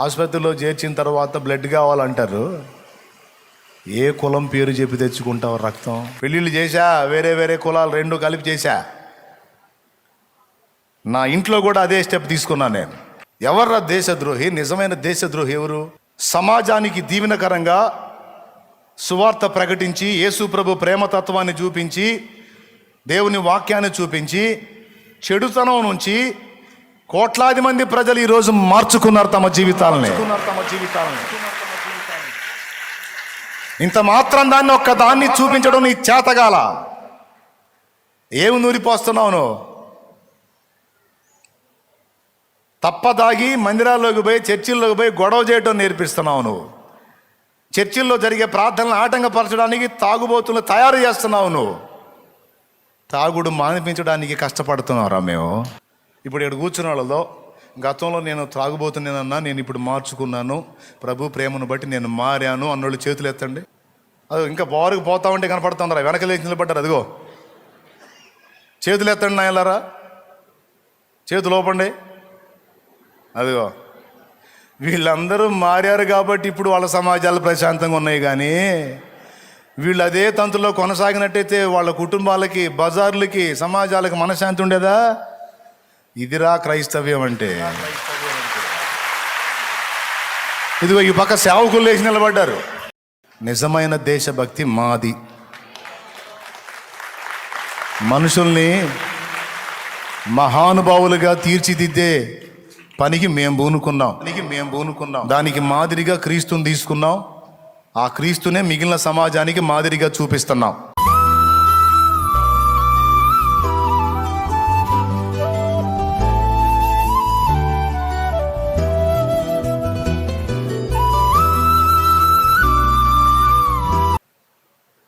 ఆసుపత్రిలో చేర్చిన తర్వాత బ్లడ్ కావాలంటారు. ఏ కులం పేరు చెప్పి తెచ్చుకుంటావు రక్తం? పెళ్ళిళ్ళు చేశా, వేరే వేరే కులాలు రెండు కలిపి చేశా. నా ఇంట్లో కూడా అదే స్టెప్ తీసుకున్నాను నేను. ఎవర్రా దేశద్రోహి? నిజమైన దేశద్రోహి ఎవరు? సమాజానికి దీవెనకరంగా సువార్త ప్రకటించి, యేసు ప్రభు ప్రేమతత్వాన్ని చూపించి, దేవుని వాక్యాన్ని చూపించి, చెడుతనం నుంచి కోట్లాది మంది ప్రజలు ఈరోజు మార్చుకున్నారు తమ జీవితాలని. ఇంత మాత్రం దాన్ని ఒక్కదాన్ని చూపించడం నీ చేతగాల? ఏమి నూరిపోస్తున్నావు నువ్వు? తప్పదాగి మందిరాల్లోకి పోయి, చర్చిల్లోకి పోయి గొడవ చేయడం నేర్పిస్తున్నావు నువ్వు. చర్చిల్లో జరిగే ప్రార్థనలు ఆటంకపరచడానికి తాగుబోతులు తయారు చేస్తున్నావు నువ్వు. తాగుడు మానిపించడానికి కష్టపడుతున్నావురా మేము. ఇప్పుడు ఇక్కడ కూర్చున్న వాళ్ళలో గతంలో నేను త్రాగుబోతున్నానన్నా, నేను ఇప్పుడు మార్చుకున్నాను, ప్రభు ప్రేమను బట్టి నేను మారాను అన్నోళ్ళు చేతులు ఎత్తండి. అది ఇంకా బారుకు పోతా ఉంటే కనపడుతుందరా, వెనక లేచి నిలబడ్డారు. అదిగో చేతులు ఎత్తండి నాయలారా, చేతులు ఓపండి. అదిగో వీళ్ళందరూ మారారు కాబట్టి ఇప్పుడు వాళ్ళ సమాజాలు ప్రశాంతంగా ఉన్నాయి. కానీ వీళ్ళు అదే తంతులో కొనసాగినట్టయితే వాళ్ళ కుటుంబాలకి, బజార్లకి, సమాజాలకి మనశ్శాంతి ఉండేదా? ఇదిరా క్రైస్తవ్యం అంటే. ఇదిగో ఈ పక్క సేవకులు లేచి నిలబడ్డారు. నిజమైన దేశభక్తి మాది. మనుషుల్ని మహానుభావులుగా తీర్చిదిద్దే పనికి మేము పూనుకున్నాం. దానికి మాదిరిగా క్రీస్తుని తీసుకున్నాం. ఆ క్రీస్తునే మిగిలిన సమాజానికి మాదిరిగా చూపిస్తున్నాం.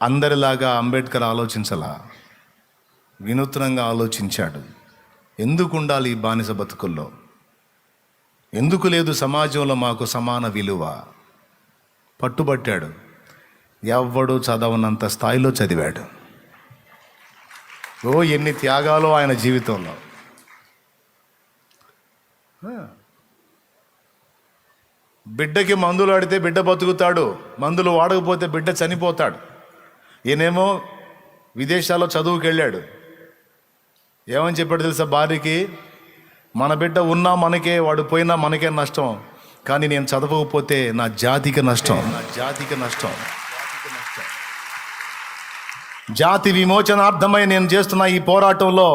అందరిలాగా అంబేద్కర్ ఆలోచించలా, వినూత్నంగా ఆలోచించాడు. ఎందుకు ఉండాలి ఈ బానిస బతుకుల్లో? ఎందుకు లేదు సమాజంలో మాకు సమాన విలువ? పట్టుబట్టాడు. ఎవ్వడు చదవనంత స్థాయిలో చదివాడు. ఎన్ని త్యాగాలో ఆయన జీవితంలో. బిడ్డకి మందులు ఆడితే బిడ్డ బతుకుతాడు, మందులు వాడకపోతే బిడ్డ చనిపోతాడు. ఈయనేమో విదేశాల్లో చదువుకి వెళ్ళాడు. ఏమని చెప్పాడు తెలుసా భార్యకి? మన బిడ్డ ఉన్నా మనకే, వాడు పోయినా మనకే నష్టం, కానీ నేను చదవకపోతే నా జాతికి నష్టం. జాతి విమోచనార్థమై నేను చేస్తున్న ఈ పోరాటంలో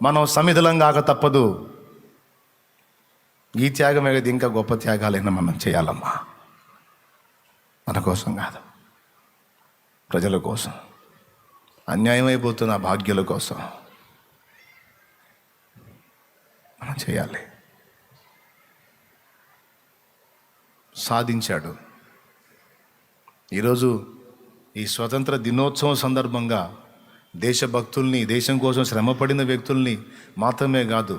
మనం సమిధలం కాక తప్పదు. ఈ త్యాగమే కదా, ఇంకా గొప్ప త్యాగాలైనా మనం చేయాలమ్మా. మన కోసం కాదు, ప్రజల కోసం, అన్యాయమైపోతున్న భాగ్యుల కోసం మనం చేయాలి. సాధించాడు. ఈరోజు ఈ స్వతంత్ర దినోత్సవం సందర్భంగా దేశభక్తుల్ని, దేశం కోసం శ్రమపడిన వ్యక్తుల్ని మాత్రమే కాదు,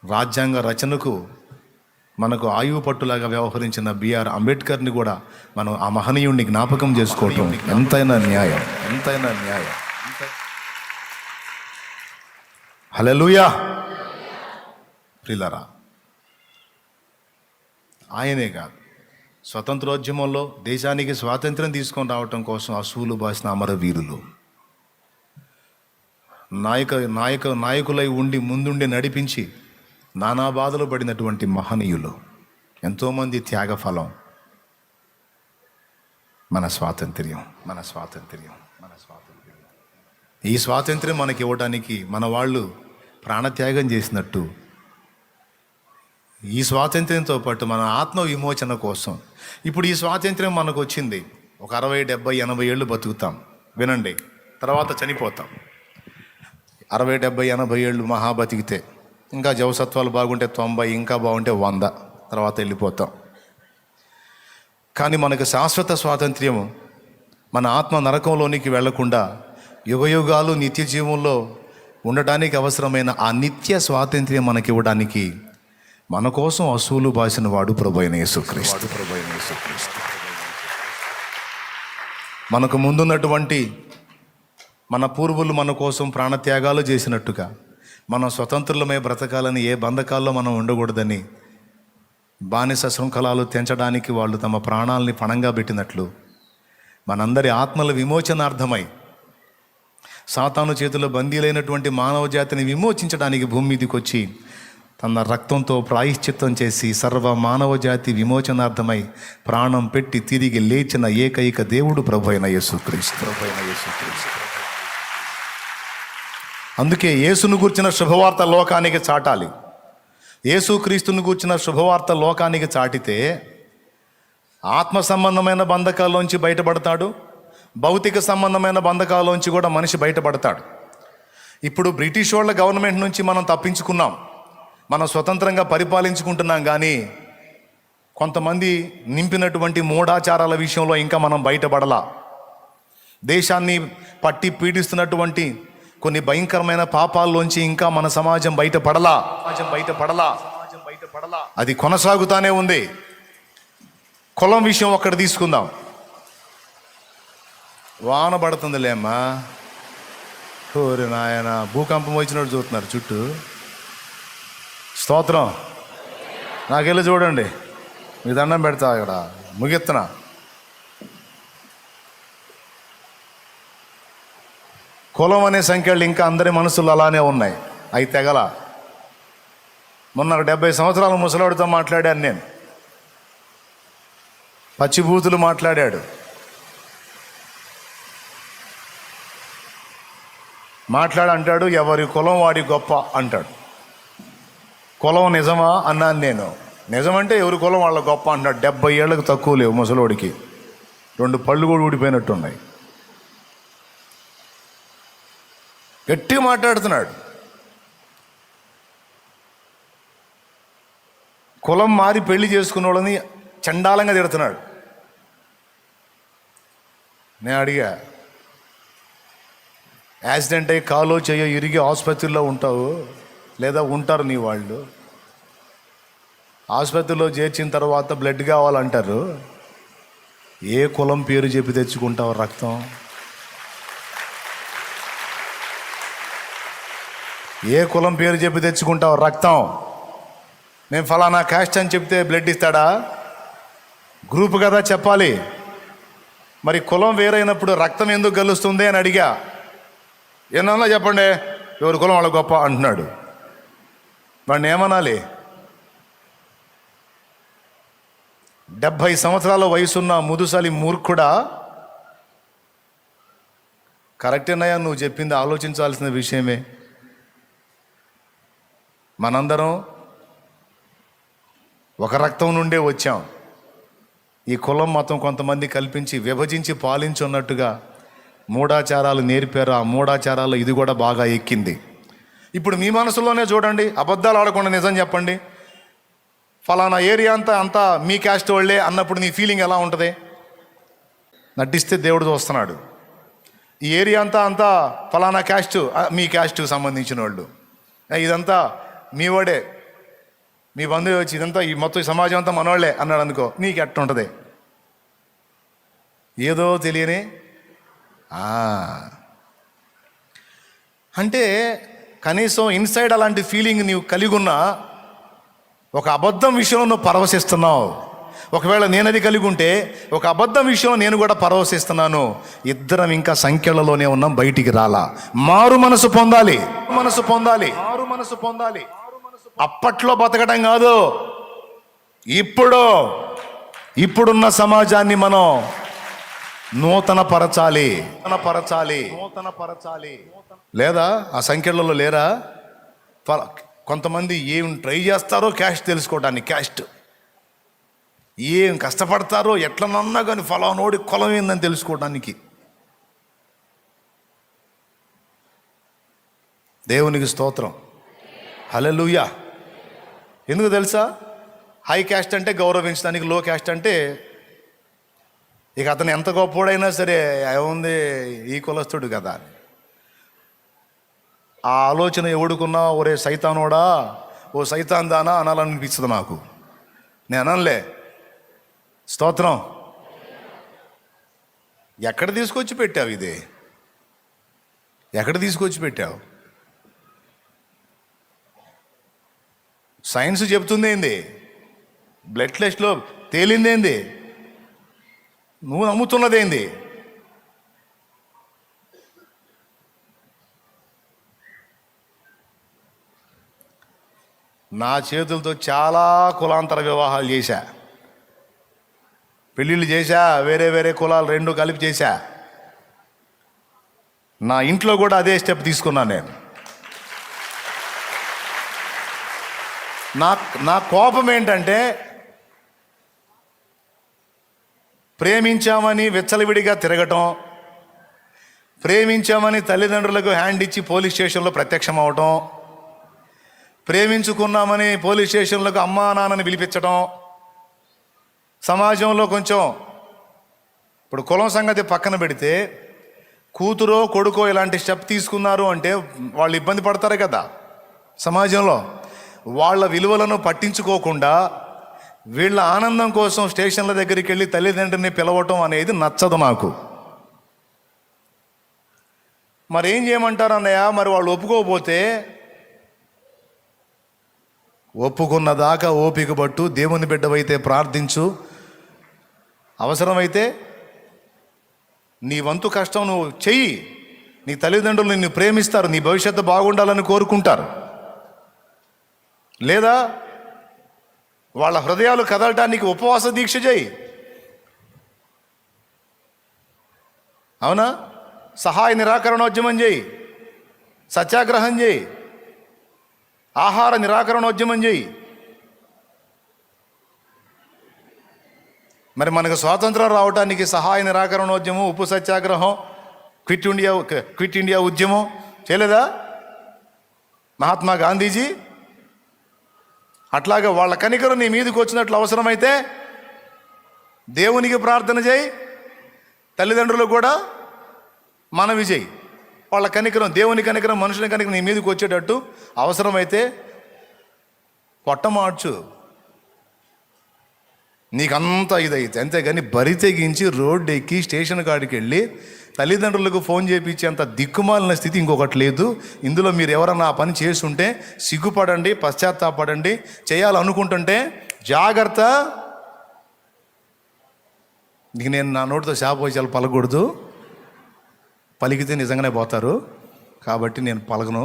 రాజ్యాంగ రచనకు మనకు ఆయువు పట్టులాగా వ్యవహరించిన బిఆర్ అంబేద్కర్ని కూడా మనం ఆ మహనీయుడిని జ్ఞాపకం చేసుకోవటం ఎంతైనా న్యాయం. హల్లెలూయా. ప్రియులారా, ఆయనే కాదు, స్వతంత్రోద్యమంలో దేశానికి స్వాతంత్ర్యం తీసుకొని రావటం కోసం అసూలు బాసిన అమరవీరులు, నాయకులై ఉండి ముందుండి నడిపించి నానా బాధలు పడినటువంటి మహనీయులు, ఎంతోమంది త్యాగఫలం మన స్వాతంత్ర్యం. ఈ స్వాతంత్ర్యం మనకి ఇవ్వడానికి మన వాళ్ళు ప్రాణత్యాగం చేసినట్టు, ఈ స్వాతంత్ర్యంతో పాటు మన ఆత్మ విమోచన కోసం ఇప్పుడు ఈ స్వాతంత్ర్యం మనకు వచ్చింది. ఒక 60, 70, 80 ఏళ్ళు బతుకుతాం, వినండి, తర్వాత చనిపోతాం. 60, 70, 80 ఏళ్ళు మహా బతికితే, ఇంకా జవసత్వాలు బాగుంటే 90, ఇంకా బాగుంటే 100, తర్వాత వెళ్ళిపోతాం. కానీ మనకు శాశ్వత స్వాతంత్ర్యం, మన ఆత్మ నరకంలోనికి వెళ్లకుండా యుగయుగాలు నిత్య జీవంలో ఉండటానికి అవసరమైన ఆ నిత్య స్వాతంత్ర్యం మనకి ఇవ్వడానికి మన కోసం అసూలు బాసిన వాడు ప్రభువైన యేసుక్రీస్తు. మనకు ముందున్నటువంటి మన పూర్వులు మన కోసం ప్రాణత్యాగాలు చేసినట్టుగా మనం స్వతంత్రులమై బ్రతకాలని, ఏ బంధకాల్లో మనం ఉండకూడదని బానిస శృంఖలాలు తెంచడానికి వాళ్ళు తమ ప్రాణాలని పణంగా పెట్టినట్లు మనందరి ఆత్మల విమోచనార్థమై సాతాను చేతిలో బందీలైనటువంటి మానవ జాతిని విమోచించడానికి భూమి మీదకి వచ్చి తన రక్తంతో ప్రాయశ్చిత్తం చేసి సర్వ మానవ జాతి విమోచనార్థమై ప్రాణం పెట్టి తిరిగి లేచిన ఏకైక దేవుడు ప్రభు అయిన యేసుక్రీస్తు. అందుకే యేసును గూర్చిన శుభవార్త లోకానికి చాటాలి. యేసుక్రీస్తును గూర్చిన శుభవార్త లోకానికి చాటితే ఆత్మ సంబంధమైన బంధకాల్లోంచి బయటపడతాడు, భౌతిక సంబంధమైన బంధకాల్లోంచి కూడా మనిషి బయటపడతాడు. ఇప్పుడు బ్రిటిష్ వాళ్ళ గవర్నమెంట్ నుంచి మనం తప్పించుకున్నాం, మనం స్వతంత్రంగా పరిపాలించుకుంటున్నాం. కానీ కొంతమంది నింపినటువంటి మూఢాచారాల విషయంలో ఇంకా మనం బయటపడలా. దేశాన్ని పట్టి పీడిస్తున్నటువంటి కొన్ని భయంకరమైన పాపాల్లోంచి ఇంకా మన సమాజం బయటపడలా. అది కొనసాగుతానే ఉంది. కులం విషయం ఒక్కటి తీసుకుందాం. వాన పడుతుందిలేమ్మా, ఓరి నాయన, భూకంపం వచ్చినట్టు చూస్తున్నారు చుట్టూ. స్తోత్రం. నాకెళ్ళి చూడండి, మీ దండం పెడతా, ఇక్కడ ముగిస్తున్నా. కులం అనే సంఖ్యలు ఇంకా అందరి మనసులు అలానే ఉన్నాయి, అవి తెగల. మొన్న 70 సంవత్సరాల ముసలాడితో మాట్లాడాను నేను, పచ్చిబూతులు మాట్లాడాడు. అంటాడు ఎవరి కులం వాడి గొప్ప అంటాడు. కులం నిజమా అన్నాను నేను. నిజమంటే ఎవరి కులం వాళ్ళ గొప్ప అంటాడు. 70 ఏళ్ళకు తక్కువ లేవు ముసలోడికి, 2 పళ్ళు కూడా ఊడిపోయినట్టున్నాయి. గట్టిగా మాట్లాడుతున్నాడు. కులం మారి పెళ్లి చేసుకున్న వాళ్ళని చండాలంగా తిడుతున్నాడు. నేను అడిగా, యాక్సిడెంట్ అయ్యి కాలో చెయ్యో ఇరిగి ఆసుపత్రిలో ఉంటావు, లేదా ఉంటారు నీ వాళ్ళు. ఆసుపత్రిలో చేర్చిన తర్వాత బ్లడ్ కావాలంటారు. ఏ కులం పేరు చెప్పి తెచ్చుకుంటావు రక్తం? ఏ కులం పేరు చెప్పి తెచ్చుకుంటావు రక్తం? నేను ఫలానా క్యాస్ట్ అని చెప్తే బ్లడ్ ఇస్తాడా? గ్రూప్ కదా చెప్పాలి. మరి కులం వేరైనప్పుడు రక్తం ఎందుకు కలుస్తుంది అని అడిగా. ఏమన్నా చెప్పండి, ఎవరి కులం వాళ్ళ గొప్ప అంటున్నాడు. వాడిని ఏమనాలి? 70 సంవత్సరాల వయసున్న ముదుసలి మూర్ఖుడా. కరెక్టేనయ్యా, నువ్వు చెప్పింది ఆలోచించాల్సిన విషయమే. మనందరం ఒక రక్తం నుండే వచ్చాం. ఈ కులం మతం కొంతమంది కల్పించి విభజించి పాలించున్నట్టుగా మూఢాచారాలు నేర్పారు. ఆ మూఢాచారాలు ఇది కూడా బాగా ఎక్కింది. ఇప్పుడు మీ మనసులోనే చూడండి, అబద్ధాలు ఆడకుండా నిజం చెప్పండి. ఫలానా ఏరియా అంతా మీ క్యాస్ట్ వాళ్ళే అన్నప్పుడు నీ ఫీలింగ్ ఎలా ఉంటుంది? నటిస్తే దేవుడు చూస్తున్నాడు. ఈ ఏరియా అంతా ఫలానా క్యాస్ట్, మీ క్యాస్ట్కి సంబంధించిన వాళ్ళు, ఇదంతా మీ వాడే, మీ బంధువు వచ్చి ఇదంతా ఈ మొత్తం సమాజం అంతా మనవాళ్లే అన్నాడు అనుకో, నీకు ఎట్ట ఉంటుంది? ఏదో తెలియని అంటే కనీసం ఇన్సైడ్ అలాంటి ఫీలింగ్ నీవు కలిగి ఉన్నా ఒక అబద్ధం విషయంలో నువ్వు పరవశిస్తున్నావు. ఒకవేళ నేను అది కలిగి ఉంటే ఒక అబద్ధం విషయంలో నేను కూడా పరవశిస్తున్నాను. ఇద్దరం ఇంకా సంఖ్యలలోనే ఉన్నాం, బయటికి రాలా. మారు మనసు పొందాలి. అప్పట్లో బతకడం కాదు, ఇప్పుడున్న సమాజాన్ని మనం నూతన పరచాలి. లేదా ఆ సంఖ్యలలో లేరా కొంతమంది ఏం ట్రై చేస్తారో క్యాస్ట్ తెలుసుకోవడానికి, క్యాస్ట్ ఏం కష్టపడతారో ఎట్లనన్నా కానీ ఫలానోడి కులం ఏందని తెలుసుకోవడానికి. దేవునికి స్తోత్రం, హల్లెలూయా. ఎందుకు తెలుసా? హై క్యాస్ట్ అంటే గౌరవించడానికి, లో క్యాస్ట్ అంటే ఇక అతను ఎంత గొప్పోడైనా సరే ఏముంది ఈ కులస్తుడు కదా. ఆ ఆలోచన ఎవడుకున్నా ఒరే సైతానోడా, ఓ సైతాన్ దానా అనాలనిపిస్తుంది నాకు. నేను అనలే. స్తోత్రం. ఎక్కడ తీసుకొచ్చి పెట్టావు? ఇది ఎక్కడ తీసుకొచ్చి పెట్టావు? సైన్స్ చెప్తుంది ఏంది? బ్లడ్ టెస్ట్లో తేలిందేంది? నువ్వు నమ్ముతున్నదేంది? నా చేతులతో చాలా కులాంతర వివాహాలు చేశా, పెళ్ళిళ్ళు చేశా, వేరే వేరే కులాలు 2 కలిపి చేశా. నా ఇంట్లో కూడా అదే స్టెప్ తీసుకున్నాను నేను. నా కోపం ఏంటంటే, ప్రేమించామని విచ్చలవిడిగా తిరగటం, ప్రేమించామని తల్లిదండ్రులకు హ్యాండ్ ఇచ్చి పోలీస్ స్టేషన్లో ప్రత్యక్షం అవటం, ప్రేమించుకున్నామని పోలీస్ స్టేషన్లకు అమ్మా నాన్నని పిలిపించడం, సమాజంలో కొంచెం ఇప్పుడు కులం సంగతి పక్కన పెడితే కూతురో కొడుకో ఇలాంటి స్టెప్ తీసుకున్నారు అంటే వాళ్ళు ఇబ్బంది పడతారు కదా సమాజంలో. వాళ్ళ విలువలను పట్టించుకోకుండా వీళ్ళ ఆనందం కోసం స్టేషన్ల దగ్గరికి వెళ్ళి తల్లిదండ్రుని పిలవటం అనేది నచ్చదు నాకు. మరి ఏం చేయమంటారు అన్నయ్య? మరి వాళ్ళు ఒప్పుకోకపోతే, ఒప్పుకున్న దాకా ఓపిక పట్టు, దేవుని బిడ్డవైతే ప్రార్థించు, అవసరమైతే నీ వంతు కష్టం నువ్వు చెయ్యి. నీ తల్లిదండ్రులు నిన్ను ప్రేమిస్తారు, నీ భవిష్యత్తు బాగుండాలని కోరుకుంటారు. లేదా వాళ్ళ హృదయాలు కదలటానికి ఉపవాస దీక్ష చేయి. అవునా? సహాయ నిరాకరణోద్యమం చేయి, సత్యాగ్రహం చేయి, ఆహార నిరాకరణోద్యమం చేయి. మరి మనకు స్వాతంత్రం రావడానికి సహాయ నిరాకరణోద్యమం, ఉప్పు సత్యాగ్రహం, క్విట్ ఇండియా ఉద్యమం చేయలేదా మహాత్మా గాంధీజీ? అట్లాగే వాళ్ళ కనికరం నీ మీదకి వచ్చినట్లు అవసరమైతే దేవునికి ప్రార్థన చేయి, తల్లిదండ్రులు కూడా మనవి చేయి. వాళ్ళ కనికరం, దేవుని కనికరం, మనుషుల కనికరం నీ మీదకి వచ్చేటట్టు అవసరమైతే పొట్టమాడ్చు, నీకంతా ఇదైతే. అంతేగాని బరి తెగించి రోడ్డు ఎక్కి స్టేషన్ కాడికి వెళ్ళి తల్లిదండ్రులకు ఫోన్ చేయించేంత దిక్కుమాలిన స్థితి ఇంకొకటి లేదు. ఇందులో మీరు ఎవరన్నా ఆ పని చేస్తుంటే సిగ్గుపడండి, పశ్చాత్తాపడండి. చేయాలనుకుంటుంటే జాగ్రత్త. ఇంక నేను నా నోటితో శాపవచనాలు పలకూడదు, పలికితే నిజంగానే పోతారు. కాబట్టి నేను పలకను,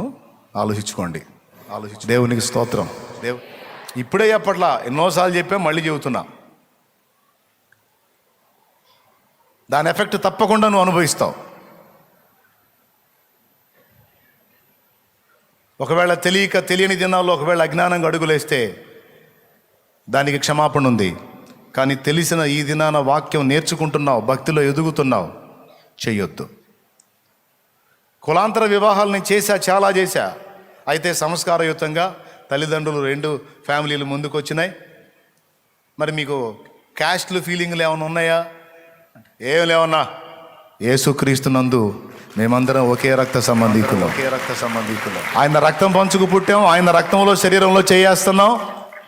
ఆలోచించుకోండి. దేవునికి స్తోత్రం. ఇప్పుడే చెప్పట్లా, ఎన్నోసార్లు చెప్పా, మళ్ళీ చెబుతున్నా. దాని ఎఫెక్ట్ తప్పకుండా నువ్వు అనుభవిస్తావు. ఒకవేళ తెలియని దినాల్లో ఒకవేళ అజ్ఞానంగా అడుగులేస్తే దానికి క్షమాపణ ఉంది. కానీ తెలిసిన ఈ దినాన వాక్యం నేర్చుకుంటున్నావు, భక్తిలో ఎదుగుతున్నావు, చెయ్యొద్దు. కులాంతర వివాహాలు నేను చాలా చేశా. అయితే సంస్కారయుతంగా తల్లిదండ్రులు 2 ఫ్యామిలీలు ముందుకు వచ్చినాయి. మరి మీకు క్యాస్ట్లు ఫీలింగ్లు ఏమైనా ఉన్నాయా? ఏం లేవన్నా. యేసుక్రీస్తు నందు మేమందరం ఒకే రక్త సంబంధికులం. ఆయన రక్తం పంచుకు పుట్టాం, ఆయన రక్తంలో శరీరంలో చేయేస్తున్నాం.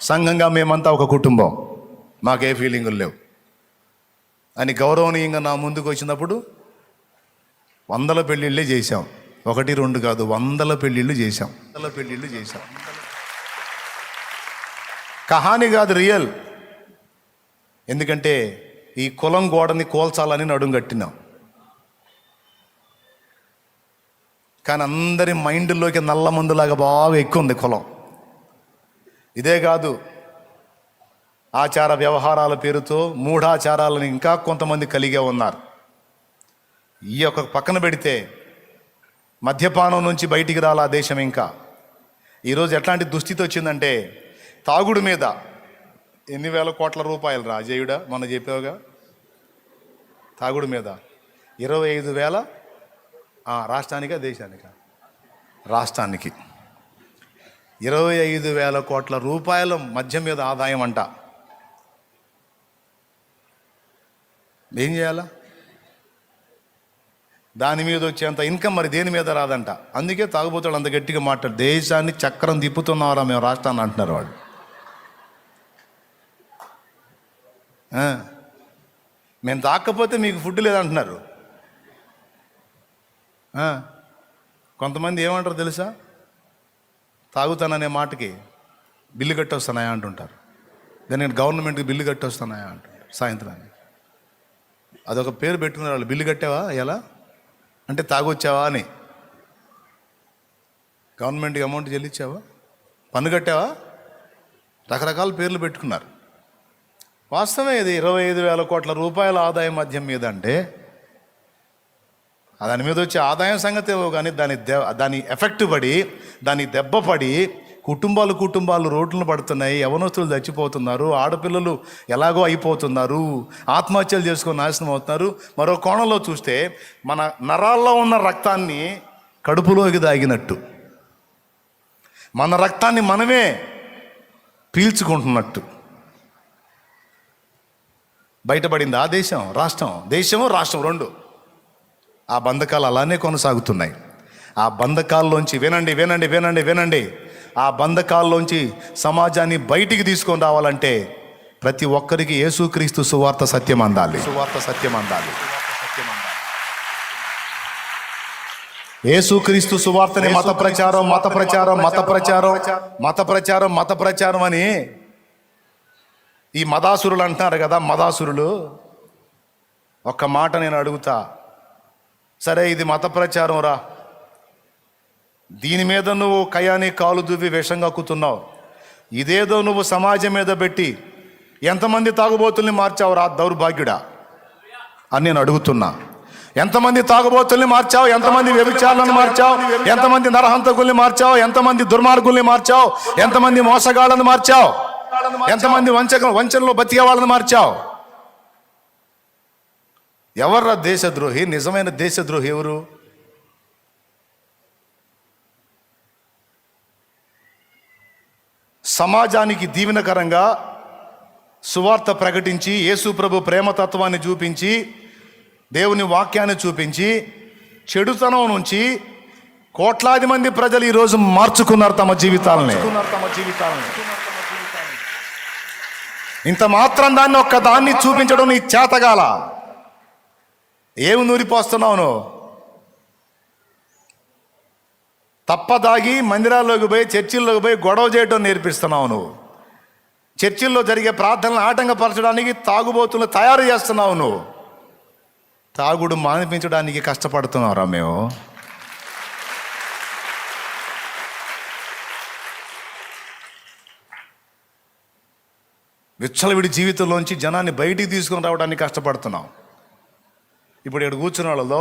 సంఘంగా మేమంతా ఒక కుటుంబం, మాకే ఫీలింగులు లేవు అని గౌరవనీయంగా నా ముందుకు వచ్చినప్పుడు 100 పెళ్ళిళ్ళే చేశాం. 1, 2 కాదు, 100 పెళ్ళిళ్ళు చేశాం. కహాని కాదు, రియల్. ఎందుకంటే ఈ కులం గోడని కోల్చాలని నడుం కట్టినాం. కానీ అందరి మైండ్లోకి నల్ల మందులాగా బాగా ఎక్కువ ఉంది కులం. ఇదే కాదు, ఆచార వ్యవహారాల పేరుతో మూఢాచారాలను ఇంకా కొంతమంది కలిగే ఉన్నారు. ఈ యొక్క పక్కన పెడితే మద్యపానం నుంచి బయటికి రాలా దేశం. ఇంకా ఈరోజు ఎట్లాంటి దుస్థితి వచ్చిందంటే, తాగుడు మీద ఎన్ని వేల కోట్ల రూపాయలు రాజేయుడా మొన్న చెప్పావుగా. తాగుడు మీద 25,000 రాష్ట్రానికా దేశానికా? రాష్ట్రానికి 25,000 కోట్ల రూపాయల మద్యం మీద ఆదాయం అంట. ఏం చేయాలా? దాని మీద వచ్చేంత ఇన్కమ్ మరి దేని మీద రాదంట. అందుకే తాగుబోతాడు అంత గట్టిగా మాట్లాడు, దేశాన్ని చక్రం తిప్పుతున్నారా మేము రాష్ట్రాన్ని అంటున్నారు వాళ్ళు. మేము తాకపోతే మీకు ఫుడ్ లేదంటున్నారు. కొంతమంది ఏమంటారు తెలుసా? తాగుతాననే మాటకి బిల్లు కట్టొస్తానాయా అంటుంటారు. నేను గవర్నమెంట్కి బిల్లు కట్టి వస్తానా అంటాడు సాయంత్రాన్ని. అదొక పేరు పెట్టుకున్నారు వాళ్ళు. బిల్లు కట్టావా ఎలా అంటే తాగొచ్చావా అని. గవర్నమెంట్కి అమౌంట్ చెల్లించావా, పన్ను కట్టావా, రకరకాల పేర్లు పెట్టుకున్నారు. వాస్తవమే, ఇది 25,000 కోట్ల రూపాయల ఆదాయం మద్యం మీద అంటే దాని మీద వచ్చే ఆదాయం సంగతి కానీ దాని ఎఫెక్ట్ పడి, దాని దెబ్బ పడి కుటుంబాలు రోడ్లను పడుతున్నాయి, యవనస్తులు చచ్చిపోతున్నారు, ఆడపిల్లలు ఎలాగో అయిపోతున్నారు, ఆత్మహత్యలు చేసుకొని నాశనం అవుతున్నారు. మరో కోణంలో చూస్తే మన నరాల్లో ఉన్న రక్తాన్ని కడుపులోకి దాగినట్టు, మన రక్తాన్ని మనమే పీల్చుకుంటున్నట్టు బయటపడింది ఆ దేశము రాష్ట్రం రెండు. ఆ బంధకాలు అలానే కొనసాగుతున్నాయి. ఆ బంధకాల్లోంచి వినండి, ఆ బంధకాల్లోంచి సమాజాన్ని బయటికి తీసుకొని రావాలంటే ప్రతి ఒక్కరికి యేసుక్రీస్తు సువార్త సత్యం అందాలి. యేసుక్రీస్తు సువార్తని మత ప్రచారం అని ఈ మదాసురులు అంటున్నారు కదా. మదాసురులు ఒక్క మాట నేను అడుగుతా, సరే ఇది మత ప్రచారం రా, దీని మీద నువ్వు కయాని కాలు దువ్వి విషం కక్కుతున్నావు, ఇదేదో నువ్వు సమాజం మీద పెట్టి ఎంతమంది తాగుబోతుల్ని మార్చావు రా దౌర్భాగ్యుడా అని నేను అడుగుతున్నా. ఎంతమంది తాగుబోతుల్ని మార్చావు, ఎంతమంది వ్యభిచారులను మార్చావు, ఎంతమంది నరహంతకుల్ని మార్చావు, ఎంతమంది దుర్మార్గుల్ని మార్చావు, ఎంతమంది మోసగాళ్ళని మార్చావు, ఎంతమంది వంచనలో బతికే వాళ్ళని మార్చావు. ఎవర్రా దేశద్రోహి? నిజమైన దేశద్రోహి ఎవరు? సమాజానికి దీవెనకరంగా సువార్త ప్రకటించి యేసు ప్రభు ప్రేమతత్వాన్ని చూపించి దేవుని వాక్యాన్ని చూపించి చెడుతనం నుంచి కోట్లాది మంది ప్రజలు ఈరోజు మార్చుకున్నారు తమ జీవితాలని. ఇంత మాత్రం దాన్ని ఒక్కదాన్ని చూపించడం నీ చేతగాల? ఏమి నూరిపోస్తున్నావు నువ్వు? తప్పదాగి మందిరాల్లోకి పోయి చర్చిల్లోకి పోయి గొడవ చేయడం నేర్పిస్తున్నావు నువ్వు. చర్చిల్లో జరిగే ప్రార్థనలు ఆటంకపరచడానికి తాగుబోతులను తయారు చేస్తున్నావు నువ్వు. తాగుడు మానిపించడానికి కష్టపడుతున్నావురా మేము. విచ్చలవిడి జీవితంలోంచి జనాన్ని బయటికి తీసుకొని రావడానికి కష్టపడుతున్నాం. ఇప్పుడు ఇక్కడ కూర్చున్న వాళ్ళలో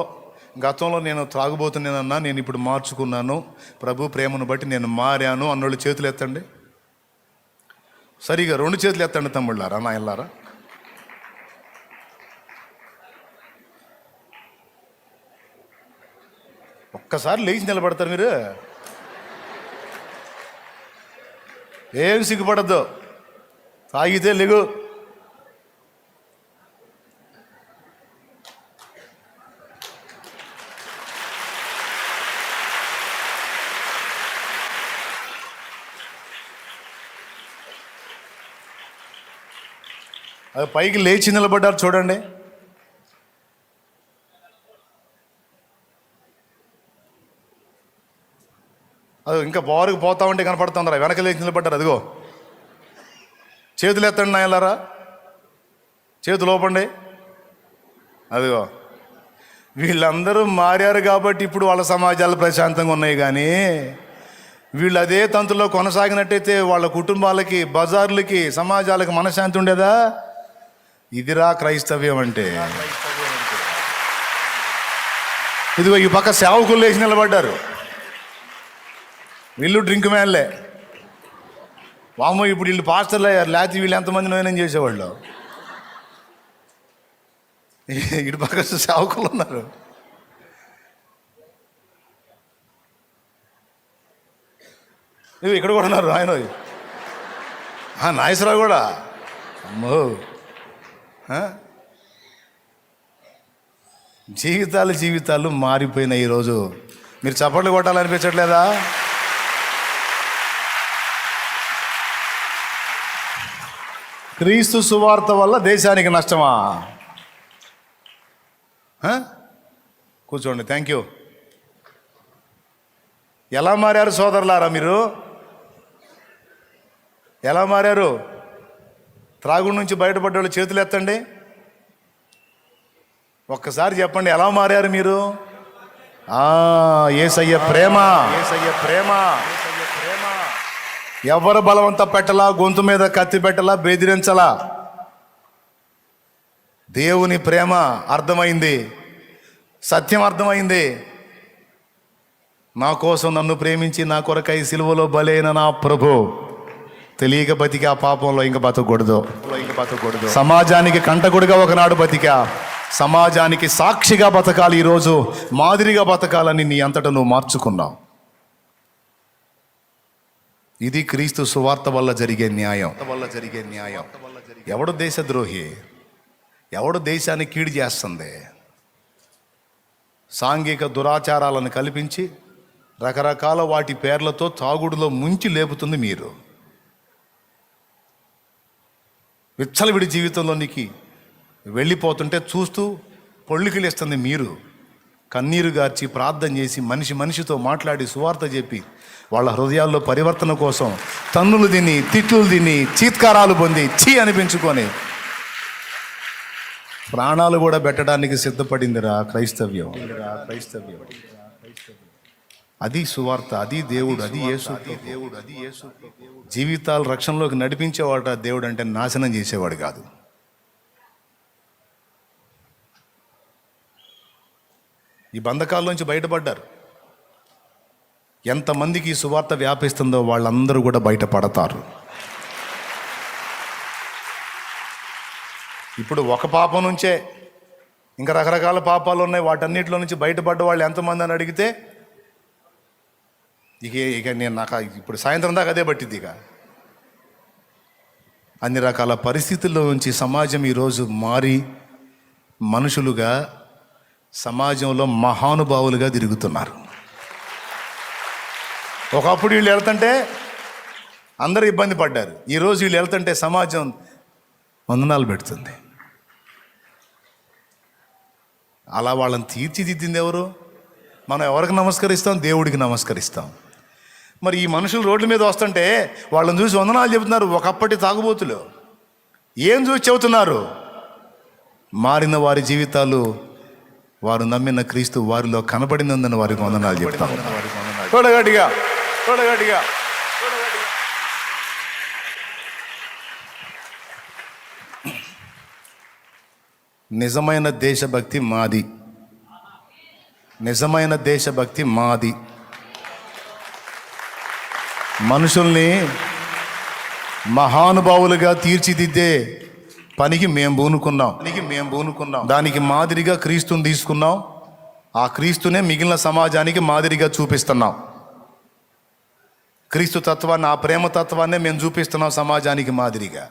గతంలో నేను త్రాగుబోతున్నానన్నా, నేను ఇప్పుడు మార్చుకున్నాను, ప్రభు ప్రేమను బట్టి నేను మారాను అన్నోళ్ళు చేతులు ఎత్తండి. సరిగా 2 చేతులు ఎత్తండి తమ్ముళ్ళారా, నాయనలారా. ఒక్కసారి లేచి నిలబడతారు మీరు. ఏం సిగ్గుపడద్దు, తాగితే లేగు. అది పైకి లేచి నిలబడ్డారు చూడండి. అది ఇంకా బారుకు పోతా ఉంటే కనపడుతుంటారా, వెనక లేచి నిలబడ్డారు. అదిగో చేతులు ఎత్తండి నాయలారా, చేతులు ఓపండి. అదిగో వీళ్ళందరూ మారారు కాబట్టి ఇప్పుడు వాళ్ళ సమాజాలు ప్రశాంతంగా ఉన్నాయి. కానీ వీళ్ళు అదే తంతులో కొనసాగినట్టయితే వాళ్ళ కుటుంబాలకి, బజార్లకి, సమాజాలకి మనశ్శాంతి ఉండేదా? ఇదిరా క్రైస్తవ్యం అంటే. ఇదిగో ఈ పక్క సేవకులు లేచి నిలబడ్డారు. వీళ్ళు డ్రింక్ మ్యాన్లే. వామో ఇప్పుడు వీళ్ళు పాస్టర్లు అయ్యారు, లేకపోతే వీళ్ళు ఎంతమంది నోయనం చేసేవాళ్ళు. ఇటు పక్క సేవకులు ఉన్నారు. ఇవి ఇక్కడ కూడా ఉన్నారు. ఆయన నాగేశ్వరరావు కూడా. అమ్మో, జీవితాలు మారిపోయినాయి ఈరోజు. మీరు చప్పట్లు కొట్టాలనిపించట్లేదా? క్రీస్తు సువార్త వల్ల దేశానికి నష్టమా? కూర్చోండి. Thank you. ఎలా మారారు సోదరులారా? మీరు ఎలా మారారు? త్రాగుడు నుంచి బయటపడ్డ వాళ్ళు చేతులు ఎత్తండి. ఒక్కసారి చెప్పండి, ఎలా మారారు మీరు? యేసయ్య ప్రేమ, యేసయ్య ప్రేమ. ఎవరు బలవంత పెట్టలా, గొంతు మీద కత్తి పెట్టలా, బెదిరించలా. దేవుని ప్రేమ అర్థమైంది, సత్యం అర్థమైంది. నా కోసం నన్ను ప్రేమించి నా కొరకై సిలువలో బలైన నా ప్రభు తెలియక బతికి ఆ పాపంలో ఇంక బతకూడదు. సమాజానికి కంటకుడిగా ఒకనాడు బతికా, సమాజానికి సాక్షిగా బతకాలి, ఈరోజు మాదిరిగా బతకాలని నీ అంతటా నువ్వు మార్చుకున్నావు. ఇది క్రీస్తు సువార్త వల్ల జరిగే న్యాయం. ఎవడు దేశద్రోహి, ఎవడు దేశాన్ని కీడు చేస్తుంది? సాంఘిక దురాచారాలను కల్పించి రకరకాల వాటి పేర్లతో తాగుడులో ముంచి లేపుతుంది మీరు. విచ్చలవిడి జీవితంలోనికి వెళ్ళిపోతుంటే చూస్తూ పొళ్ళికిలేస్తుంది మీరు. కన్నీరు గార్చి ప్రార్థన చేసి మనిషితో మాట్లాడి సువార్త చెప్పి వాళ్ళ హృదయాల్లో పరివర్తన కోసం తన్నులు తిని, తిట్లు తిని, చీత్కారాలు పొంది చీ అనిపించుకొని ప్రాణాలు కూడా పెట్టడానికి సిద్ధపడిందిరా క్రైస్తవ్యం. అది సువార్త, అది దేవుడు, అది యేసు. జీవితాలు రక్షణలోకి నడిపించేవాడు దేవుడు అంటే, నాశనం చేసేవాడు కాదు. ఈ బంధకాల్లోంచి బయటపడ్డారు. ఎంతమందికి ఈ సువార్త వ్యాపిస్తుందో వాళ్ళందరూ కూడా బయటపడతారు. ఇప్పుడు ఒక పాపం నుంచే ఇంకా రకరకాల పాపాలు ఉన్నాయి. వాటన్నిటిలో నుంచి బయటపడ్డ వాళ్ళు ఎంతమంది అని అడిగితే ఇక నేను నాకు ఇప్పుడు సాయంత్రం దాకా అదే పట్టింది. ఇక అన్ని రకాల పరిస్థితుల్లో నుంచి సమాజం ఈరోజు మారి మనుషులుగా సమాజంలో మహానుభావులుగా తిరుగుతున్నారు. ఒకప్పుడు వీళ్ళు వెళ్తుంటే అందరూ ఇబ్బంది పడ్డారు. ఈరోజు వీళ్ళు వెళ్తుంటే సమాజం వందనాలు పెడుతుంది. అలా వాళ్ళని తీర్చిదిద్దింది ఎవరు? మనం ఎవరికి నమస్కరిస్తాం? దేవుడికి నమస్కరిస్తాం. మరి ఈ మనుషులు రోడ్ల మీద వస్తుంటే వాళ్ళని చూసి వందనాలు చెబుతున్నారు. ఒకప్పటి తాగుబోతులు ఏం చూసి చెబుతున్నారు? మారిన వారి జీవితాలు, వారు నమ్మిన క్రీస్తు వారిలో కనబడినందున వారికి వందనాలు చెప్తాం. తోడగట్టిగా తోడగట్టిగా నిజమైన దేశభక్తి మాది, నిజమైన దేశభక్తి మాది. మనుషుల్ని మహానుభావులుగా తీర్చిదిద్దే పనికి మేము పూనుకున్నాం. దానికి మాదిరిగా క్రీస్తుని తీసుకున్నాం. ఆ క్రీస్తునే మిగిలిన సమాజానికి మాదిరిగా చూపిస్తున్నాం. క్రీస్తు తత్వాన్ని, ఆ ప్రేమ తత్వాన్నే మేము చూపిస్తున్నాం సమాజానికి మాదిరిగా.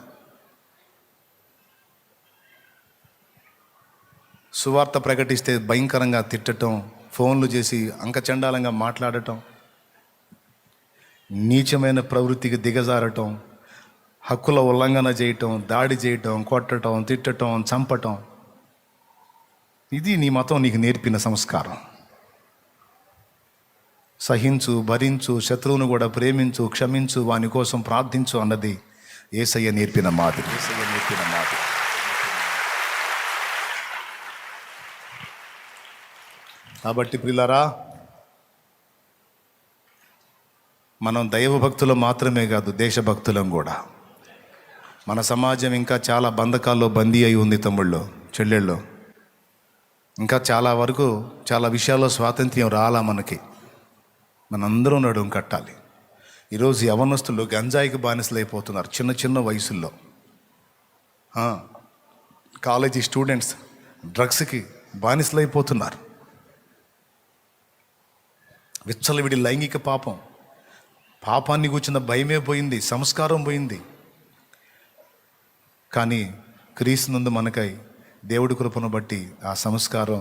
సువార్త ప్రకటిస్తే భయంకరంగా తిట్టడం, ఫోన్లు చేసి అంకచండాలంగా మాట్లాడటం, నీచమైన ప్రవృత్తికి దిగజారటం, హక్కుల ఉల్లంఘన చేయటం, దాడి చేయటం, కొట్టడం, తిట్టడం, చంపటం, ఇది నీ మతం నీకు నేర్పిన సంస్కారం. సహించు, భరించు, శత్రువును కూడా ప్రేమించు, క్షమించు, వాని కోసం ప్రార్థించు అన్నది యేసయ్య నేర్పిన మాదిరి. కాబట్టి ప్రియులారా, మనం దైవభక్తులు మాత్రమే కాదు, దేశభక్తులం కూడా. మన సమాజం ఇంకా చాలా బంధకాల్లో బందీ అయి ఉంది తమ్ముళ్ళు, చెల్లెళ్ళు. ఇంకా చాలా వరకు చాలా విషయాల్లో స్వాతంత్ర్యం రాలా మనకి. మనందరం నడుం కట్టాలి. ఈరోజు యవనస్తులు గంజాయికి బానిసలు అయిపోతున్నారు చిన్న చిన్న వయసుల్లో. కాలేజీ స్టూడెంట్స్ డ్రగ్స్కి బానిసలు అయిపోతున్నారు. విచ్చలవిడి లైంగిక పాపాన్ని కూర్చున్న భయమే పోయింది, సంస్కారం పోయింది. కానీ క్రీస్తునందు మనకై దేవుడి కృపను బట్టి ఆ సంస్కారం,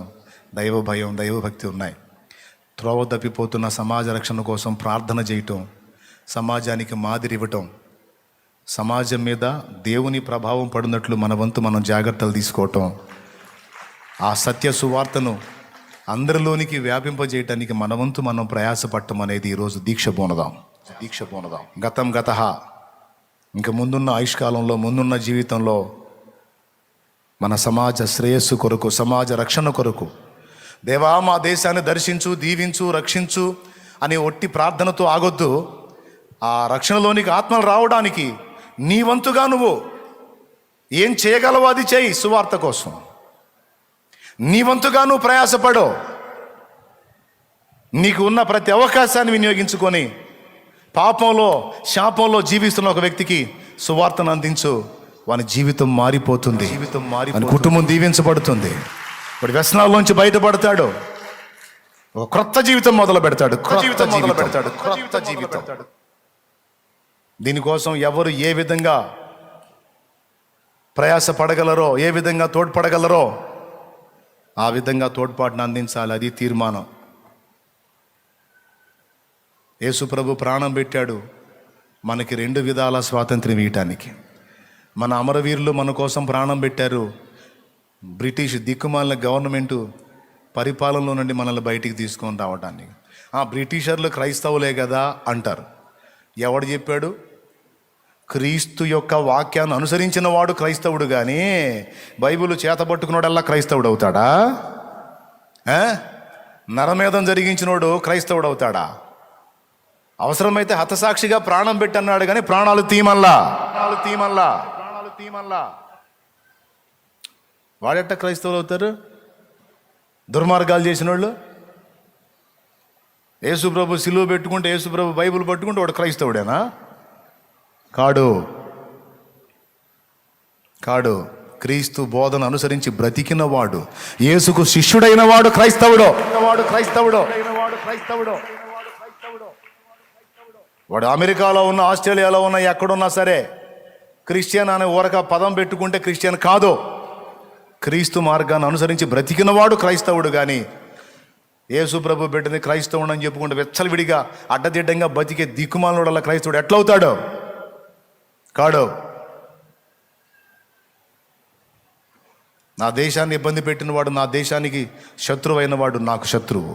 దైవ భయం, దైవభక్తి ఉన్నాయి. త్రోవ తప్పిపోతున్న సమాజ రక్షణ కోసం ప్రార్థన చేయటం, సమాజానికి మాదిరి ఇవ్వటం, సమాజం మీద దేవుని ప్రభావం పడినట్లు మన వంతు మనం జాగ్రత్తలు తీసుకోవటం, ఆ సత్య సువార్తను అందరిలోనికి వ్యాపింపజేయటానికి మన వంతు మనం ప్రయాసపడటం అనేది ఈరోజు దీక్ష పూనదాం. గతం గతః ఇంక ముందున్న ఆయుష్కాలంలో, ముందున్న జీవితంలో మన సమాజ శ్రేయస్సు కొరకు, సమాజ రక్షణ కొరకు, దేవా మా దేశాన్ని దర్శించు, దీవించు, రక్షించు అనే ఒట్టి ప్రార్థనతో ఆగొద్దు. ఆ రక్షణలోనికి ఆత్మలు రావడానికి నీ వంతుగా నువ్వు ఏం చేయగలవో అది చేయి. సువార్త కోసం నీ వంతుగా నువ్వు ప్రయాసపడు. నీకు ఉన్న ప్రతి అవకాశాన్ని వినియోగించుకొని పాపంలో, శాపంలో జీవిస్తున్న ఒక వ్యక్తికి సువార్తను అందించు. వాని జీవితం మారిపోతుంది, వాని కుటుంబం దీవించబడుతుంది. వాడి వ్యసనాల్లోంచి బయటపడతాడు, ఒక క్రొత్త జీవితం మొదలు పెడతాడు. క్రొత్త జీవితం. దీనికోసం ఎవరు ఏ విధంగా ప్రయాసపడగలరో, ఏ విధంగా తోడ్పడగలరో ఆ విధంగా తోడ్పాటును అందించాలి. అది తీర్మానం. యేసు ప్రభు ప్రాణం పెట్టాడు మనకి 2 విధాల స్వాతంత్ర్యం ఇవ్వటానికి. మన అమరవీరులు మన కోసం ప్రాణం పెట్టారు. బ్రిటిష్ దిక్కుమాలిన గవర్నమెంటు పరిపాలనలో నుండి మనల్ని బయటికి తీసుకొని రావడానికి. బ్రిటిషర్లు క్రైస్తవులే కదా అంటారు. ఎవడు చెప్పాడు? క్రీస్తు యొక్క వాక్యాన్ని అనుసరించిన వాడు క్రైస్తవుడు, కానీ బైబిల్ చేతబట్టుకున్నాడల్లా క్రైస్తవుడు అవుతాడా? నరమేధం జరిగించినోడు క్రైస్తవుడు అవుతాడా? అవసరమైతే హతసాక్షిగా ప్రాణం పెట్టి అన్నాడు, కానీ ప్రాణాలు తీమల్లా. వాడెట్ట క్రైస్తవులు అవుతారు? దుర్మార్గాలు చేసిన వాళ్ళు. యేసుప్రభు సిలువ పెట్టుకుంటే, యేసుప్రభు బైబిల్ పట్టుకుంటే వాడు క్రైస్తవుడేనా? కాడు. క్రీస్తు బోధన అనుసరించి బ్రతికిన వాడు, యేసుకు శిష్యుడైన వాడు క్రైస్తవుడు. వాడు అమెరికాలో ఉన్న, ఆస్ట్రేలియాలో ఉన్న, ఎక్కడున్నా సరే క్రిస్టియన్ అనే ఊరక పదం పెట్టుకుంటే క్రిస్టియన్ కాదు. క్రీస్తు మార్గాన్ని అనుసరించి బ్రతికిన వాడు క్రైస్తవుడు. కానీ యేసు ప్రభు బిడ్డని క్రైస్తవుడు అని చెప్పుకుంటే వెచ్చలవిడిగా అడ్డదిడ్డంగా బతికే దిక్కుమాలనుడల్లా క్రైస్తవుడు ఎట్లవుతాడు? కాడు. నా దేశాన్ని ఇబ్బంది పెట్టినవాడు, నా దేశానికి శత్రువు అయిన వాడు నాకు శత్రువు.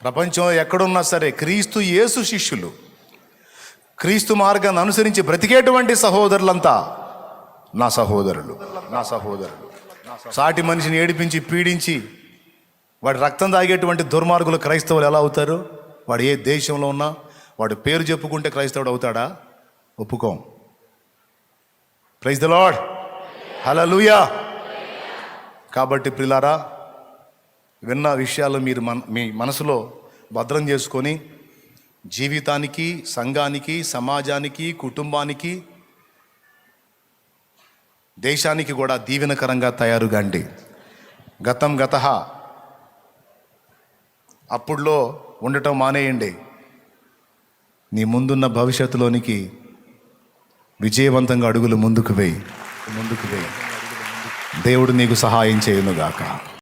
ప్రపంచంలో ఎక్కడున్నా సరే క్రీస్తు యేసు శిష్యులు, క్రీస్తు మార్గాన్ని అనుసరించి బ్రతికేటువంటి సహోదరులంతా నా సహోదరులు. సాటి మనిషిని ఏడిపించి, పీడించి వాడి రక్తం తాగేటువంటి దుర్మార్గులు క్రైస్తవులు ఎలా అవుతారు? వాడు ఏ దేశంలో ఉన్నా వాడు పేరు చెప్పుకుంటే క్రైస్తవుడు అవుతాడా? ఒప్పుకోం. ప్రైజ్ ద లార్డ్, హల్లెలూయా. కాబట్టి ప్రియులారా, విన్న విషయాలు మీరు మీ మనసులో భద్రం చేసుకొని జీవితానికి, సంఘానికి, సమాజానికి, కుటుంబానికి, దేశానికి కూడా దీవెనకరంగా తయారుగాండి. గతం గతః, అప్పుడులో ఉండటం మానేయండి. నీ ముందున్న భవిష్యత్తులోనికి విజయవంతంగా అడుగులు ముందుకు వేయి. దేవుడు నీకు సహాయం చేయునుగాక.